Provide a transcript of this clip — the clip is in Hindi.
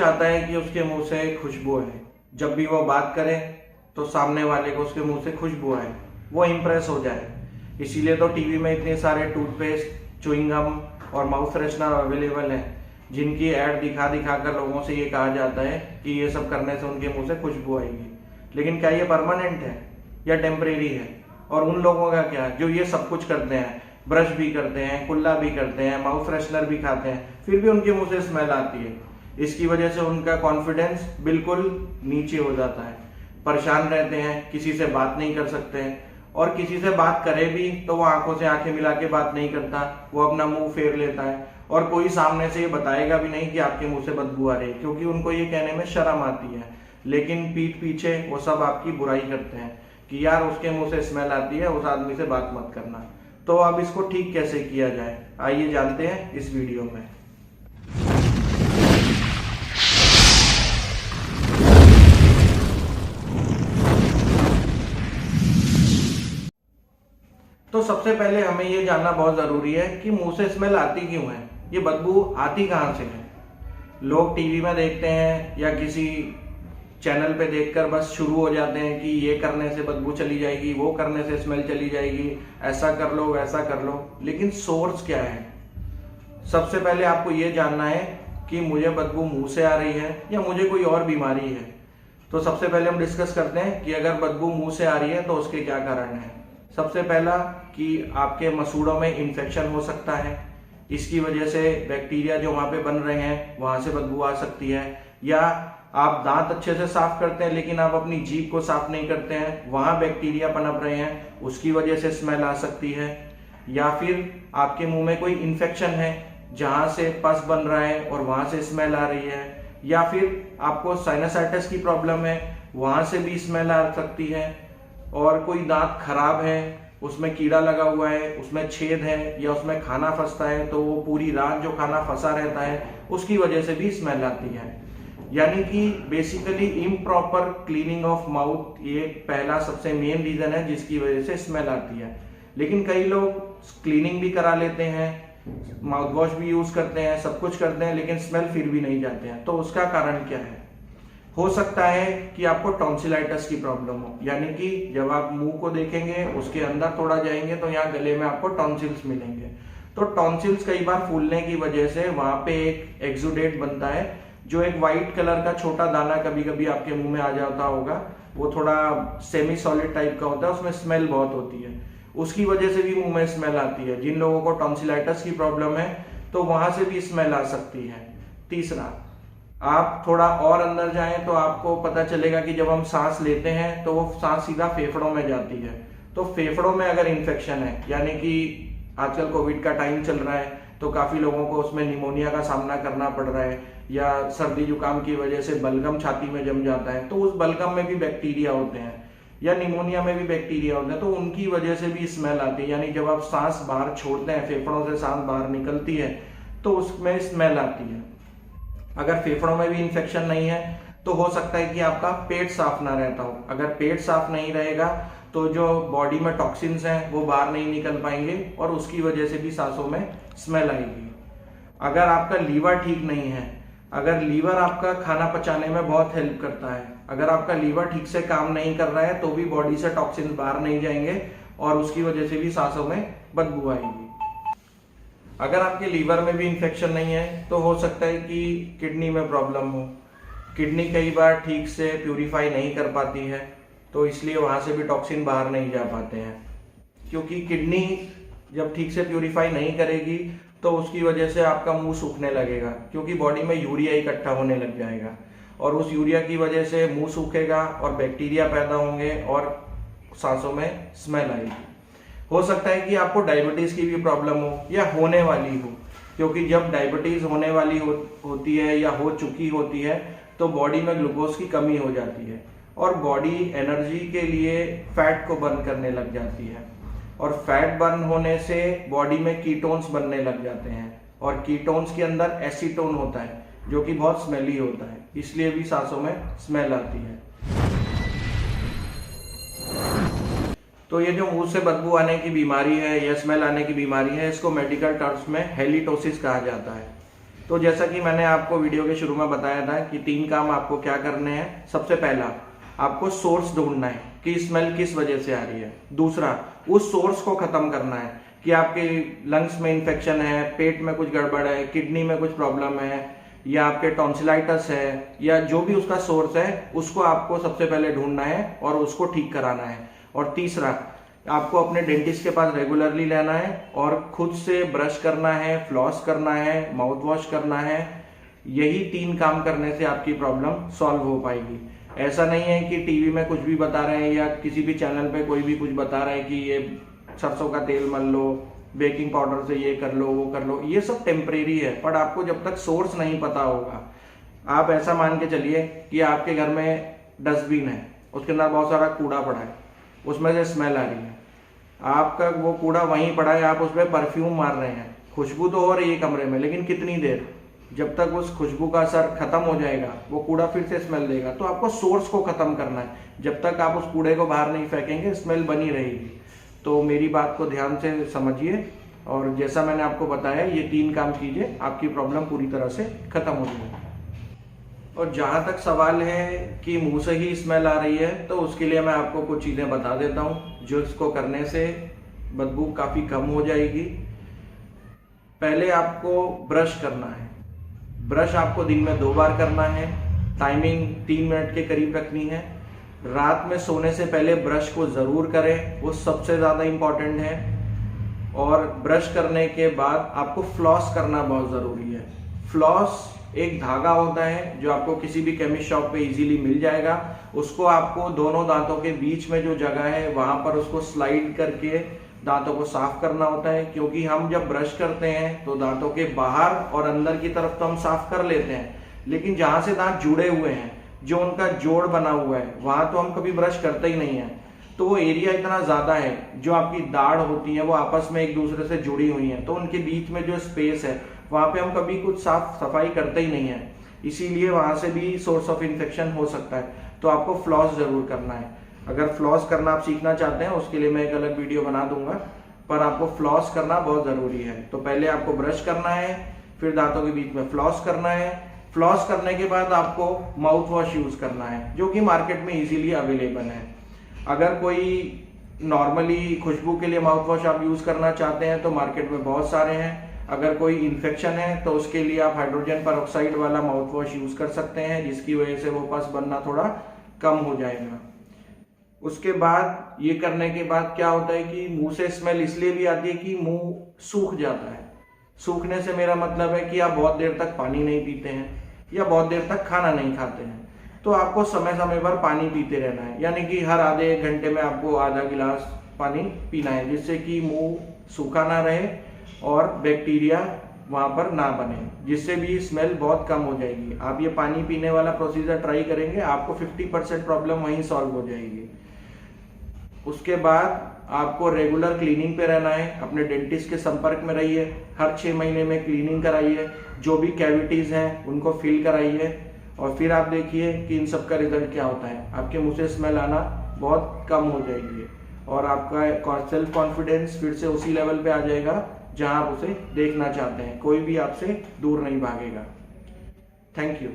चाहता है कि उसके मुंह से खुशबू आए, जब भी वो बात करे तो सामने वाले को उसके मुंह से खुशबू आए, वो इम्प्रेस हो जाए। इसीलिए तो टीवी में इतने सारे टूथपेस्ट, च्युइंगम और माउथ फ्रेशनर अवेलेबल हैं, जिनकी ऐड दिखा दिखा कर लोगों से ये कहा जाता है कि ये सब करने से उनके मुंह से खुशबू आएगी। लेकिन क्या ये परमानेंट है या टेम्परेरी है? और उन लोगों का क्या जो ये सब कुछ करते हैं, ब्रश भी करते हैं, कुल्ला भी करते हैं, माउथ फ्रेशनर भी खाते हैं, फिर भी उनके मुंह से स्मेल आती है। इसकी वजह से उनका कॉन्फिडेंस बिल्कुल नीचे हो जाता है, परेशान रहते हैं, किसी से बात नहीं कर सकते हैं, और किसी से बात करे भी तो वो आंखों से आंखें मिला के बात नहीं करता, वो अपना मुंह फेर लेता है। और कोई सामने से ये बताएगा भी नहीं कि आपके मुंह से बदबू आ रही है, क्योंकि उनको ये कहने में शर्म आती है। लेकिन पीठ पीछे वो सब आपकी बुराई करते हैं कि यार उसके मुंह से स्मेल आती है, उस आदमी से बात मत करना। तो अब इसको ठीक कैसे किया जाए, आइए जानते हैं इस वीडियो में। तो सबसे पहले हमें ये जानना बहुत जरूरी है कि मुंह से स्मेल आती क्यों है, ये बदबू आती कहाँ से है। लोग टीवी में देखते हैं या किसी चैनल पे देखकर बस शुरू हो जाते हैं कि ये करने से बदबू चली जाएगी, वो करने से स्मेल चली जाएगी, ऐसा कर लो वैसा कर लो। लेकिन सोर्स क्या है? सबसे पहले आपको ये जानना है कि मुझे बदबू मुंह से आ रही है या मुझे कोई और बीमारी है। तो सबसे पहले हम डिस्कस करते हैं कि अगर बदबू मुंह से आ रही है तो उसके क्या कारण है। सबसे पहला कि आपके मसूड़ों में इन्फेक्शन हो सकता है, इसकी वजह से बैक्टीरिया जो वहाँ पे बन रहे हैं वहाँ से बदबू आ सकती है। या आप दांत अच्छे से साफ करते हैं लेकिन आप अपनी जीभ को साफ नहीं करते हैं, वहाँ बैक्टीरिया पनप रहे हैं, उसकी वजह से स्मेल आ सकती है। या फिर आपके मुंह में कोई इन्फेक्शन है जहाँ से पस बन रहा है और वहाँ से स्मेल आ रही है। या फिर आपको साइनसाइटिस की प्रॉब्लम है, वहाँ से भी स्मेल आ सकती है। और कोई दांत खराब है, उसमें कीड़ा लगा हुआ है, उसमें छेद है या उसमें खाना फंसता है, तो वो पूरी रात जो खाना फंसा रहता है उसकी वजह से भी स्मेल आती है। यानी कि basically improper cleaning of mouth ये पहला सबसे मेन रीजन है जिसकी वजह से स्मेल आती है। लेकिन कई लोग क्लीनिंग भी करा लेते हैं, माउथ वॉश भी यूज करते हैं, सब कुछ करते हैं, लेकिन स्मेल फिर भी नहीं जाते हैं। तो उसका कारण क्या है? हो सकता है कि आपको टॉन्सिलाइटिस की प्रॉब्लम हो, यानी कि जब आप मुंह को देखेंगे उसके अंदर थोड़ा जाएंगे तो यहाँ गले में आपको टॉन्सिल्स मिलेंगे। तो टॉन्सिल्स कई बार फूलने की वजह से वहां पे एक एक्सुडेट बनता है, जो एक व्हाइट कलर का छोटा दाना कभी कभी आपके मुंह में आ जाता होगा। वो थोड़ा सेमी सॉलिड टाइप का होता है, उसमें स्मेल बहुत होती है, उसकी वजह से भी मुंह में स्मेल आती है। जिन लोगों को टॉन्सिलाइटिस की प्रॉब्लम है तो वहां से भी स्मेल आ सकती है। तीसरा, आप थोड़ा और अंदर जाएं तो आपको पता चलेगा कि जब हम सांस लेते हैं तो वो सांस सीधा फेफड़ों में जाती है। तो फेफड़ों में अगर इन्फेक्शन है, यानी कि आजकल कोविड का टाइम चल रहा है तो काफी लोगों को उसमें निमोनिया का सामना करना पड़ रहा है, या सर्दी जुकाम की वजह से बलगम छाती में जम जाता है, तो उस बलगम में भी बैक्टीरिया होते हैं, या निमोनिया में भी बैक्टीरिया होते हैं, तो उनकी वजह से भी स्मेल आती है। यानी जब आप सांस बाहर छोड़ते हैं, फेफड़ों से सांस बाहर निकलती है तो उसमें स्मेल आती है। अगर फेफड़ों में भी इन्फेक्शन नहीं है तो हो सकता है कि आपका पेट साफ ना रहता हो। अगर पेट साफ नहीं रहेगा तो जो बॉडी में टॉक्सिन्स हैं वो बाहर नहीं निकल पाएंगे और उसकी वजह से भी सांसों में स्मेल आएगी। अगर आपका लीवर ठीक नहीं है, अगर लीवर आपका खाना पचाने में बहुत हेल्प करता है, अगर आपका लीवर ठीक से काम नहीं कर रहा है तो भी बॉडी से टॉक्सिन्स बाहर नहीं जाएंगे और उसकी वजह से भी सांसों में बदबू आएगी। अगर आपके लीवर में भी इन्फेक्शन नहीं है तो हो सकता है कि किडनी में प्रॉब्लम हो। किडनी कई बार ठीक से प्यूरिफाई नहीं कर पाती है, तो इसलिए वहाँ से भी टॉक्सिन बाहर नहीं जा पाते हैं। क्योंकि किडनी जब ठीक से प्यूरिफाई नहीं करेगी तो उसकी वजह से आपका मुंह सूखने लगेगा, क्योंकि बॉडी में यूरिया इकट्ठा होने लग जाएगा और उस यूरिया की वजह से मुंह सूखेगा और बैक्टीरिया पैदा होंगे और सांसों में स्मेल आएगी। हो सकता है कि आपको डायबिटीज की भी प्रॉब्लम हो या होने वाली हो, क्योंकि जब डायबिटीज होने वाली होती है या हो चुकी होती है तो बॉडी में ग्लूकोज की कमी हो जाती है और बॉडी एनर्जी के लिए फैट को बर्न करने लग जाती है, और फैट बर्न होने से बॉडी में कीटोन्स बनने लग जाते हैं, और कीटोन्स के अंदर एसीटोन होता है जो कि बहुत स्मेली होता है, इसलिए भी सांसों में स्मेल आती है। तो ये जो मुंह से बदबू आने की बीमारी है या स्मेल आने की बीमारी है, इसको मेडिकल टर्म्स में हेलिटोसिस कहा जाता है। तो जैसा कि मैंने आपको वीडियो के शुरू में बताया था कि 3 काम आपको क्या करने हैं। सबसे पहला, आपको सोर्स ढूंढना है कि स्मेल किस वजह से आ रही है। दूसरा, उस सोर्स को खत्म करना है कि आपके लंग्स में इन्फेक्शन है, पेट में कुछ गड़बड़ है, किडनी में कुछ प्रॉब्लम है, या आपके टॉन्सिलाइटिस है, या जो भी उसका सोर्स है उसको आपको सबसे पहले ढूंढना है और उसको ठीक कराना है। और तीसरा, आपको अपने डेंटिस्ट के पास रेगुलरली लेना है और खुद से ब्रश करना है, फ्लॉस करना है, माउथ वॉश करना है। यही 3 काम करने से आपकी प्रॉब्लम सॉल्व हो पाएगी। ऐसा नहीं है कि टीवी में कुछ भी बता रहे हैं या किसी भी चैनल पे कोई भी कुछ बता रहा है कि ये सरसों का तेल मल लो, बेकिंग पाउडर से ये कर लो, वो कर लो। ये सब टेम्परेरी है, पर आपको जब तक सोर्स नहीं पता होगा, आप ऐसा मान के चलिए कि आपके घर में डस्टबिन है, उसके अंदर बहुत सारा कूड़ा पड़ा है, उसमें से स्मेल आ रही है, आपका वो कूड़ा वहीं पड़ा है, आप उस पर परफ्यूम मार रहे हैं, खुशबू तो हो रही है कमरे में, लेकिन कितनी देर, जब तक उस खुशबू का असर खत्म हो जाएगा वो कूड़ा फिर से स्मेल देगा। तो आपको सोर्स को खत्म करना है। जब तक आप उस कूड़े को बाहर नहीं फेंकेंगे स्मेल बनी रहेगी। तो मेरी बात को ध्यान से समझिए और जैसा मैंने आपको बताया ये 3 काम कीजिए, आपकी प्रॉब्लम पूरी तरह से खत्म हो जाएगी। और जहाँ तक सवाल है कि मुंह से ही स्मेल आ रही है, तो उसके लिए मैं आपको कुछ चीज़ें बता देता हूँ जो इसको करने से बदबू काफ़ी कम हो जाएगी। पहले आपको ब्रश करना है। ब्रश आपको दिन में 2 बार करना है। टाइमिंग 3 मिनट के करीब रखनी है। रात में सोने से पहले ब्रश को ज़रूर करें, वो सबसे ज़्यादा इम्पॉर्टेंट है। और ब्रश करने के बाद आपको फ्लॉस करना बहुत ज़रूरी है। फ्लॉस एक धागा होता है जो आपको किसी भी केमिस्ट शॉप पे इजीली मिल जाएगा। उसको आपको दोनों दांतों के बीच में जो जगह है वहां पर उसको स्लाइड करके दांतों को साफ करना होता है, क्योंकि हम जब ब्रश करते हैं तो दांतों के बाहर और अंदर की तरफ तो हम साफ कर लेते हैं, लेकिन जहां से दांत जुड़े हुए हैं, जो उनका जोड़ बना हुआ है, वहां तो हम कभी ब्रश करते ही नहीं है। तो वो एरिया इतना ज्यादा है, जो आपकी दाढ़ होती है वो आपस में एक दूसरे से जुड़ी हुई है, तो उनके बीच में जो स्पेस है वहां पे हम कभी कुछ साफ सफाई करते ही नहीं है, इसीलिए वहां से भी सोर्स ऑफ इन्फेक्शन हो सकता है। तो आपको फ्लॉस जरूर करना है। अगर फ्लॉस करना आप सीखना चाहते हैं उसके लिए मैं एक अलग वीडियो बना दूंगा, पर आपको फ्लॉस करना बहुत जरूरी है। तो पहले आपको ब्रश करना है, फिर दांतों के बीच में फ्लॉस करना है। फ्लॉस करने के बाद आपको माउथ वॉश यूज करना है, जो कि मार्केट में इजीली अवेलेबल है। अगर कोई नॉर्मली खुशबू के लिए माउथ वॉश आप यूज करना चाहते हैं तो मार्केट में बहुत सारे हैं। अगर कोई इन्फेक्शन है तो उसके लिए आप हाइड्रोजन परऑक्साइड वाला माउथ वॉश यूज कर सकते हैं, जिसकी वजह से वो पस बनना थोड़ा कम हो जाएगा। उसके बाद ये करने के बाद क्या होता है कि मुंह से स्मेल इसलिए भी आती है कि मुंह सूख जाता है। सूखने से मेरा मतलब है कि आप बहुत देर तक पानी नहीं पीते हैं या बहुत देर तक खाना नहीं खाते हैं, तो आपको समय समय पर पानी पीते रहना है, यानी कि हर आधे 1 घंटे में आपको आधा गिलास पानी पीना है, जिससे कि मुंह सूखा ना रहे और बैक्टीरिया वहां पर ना बने, जिससे भी स्मेल बहुत कम हो जाएगी। आप ये पानी पीने वाला प्रोसीजर ट्राई करेंगे, आपको 50% प्रॉब्लम वहीं सॉल्व हो जाएगी। उसके बाद आपको रेगुलर क्लीनिंग पे रहना है, अपने डेंटिस्ट के संपर्क में रहिए, हर 6 महीने में क्लीनिंग कराइए, जो भी कैविटीज हैं उनको फिल कराइए, और फिर आप देखिए कि इन सब का रिजल्ट क्या होता है। आपके मुंह से स्मेल आना बहुत कम हो जाएगी और आपका सेल्फ कॉन्फिडेंस फिर से उसी लेवल पे आ जाएगा जहां आप उसे देखना चाहते हैं। कोई भी आपसे दूर नहीं भागेगा। Thank you.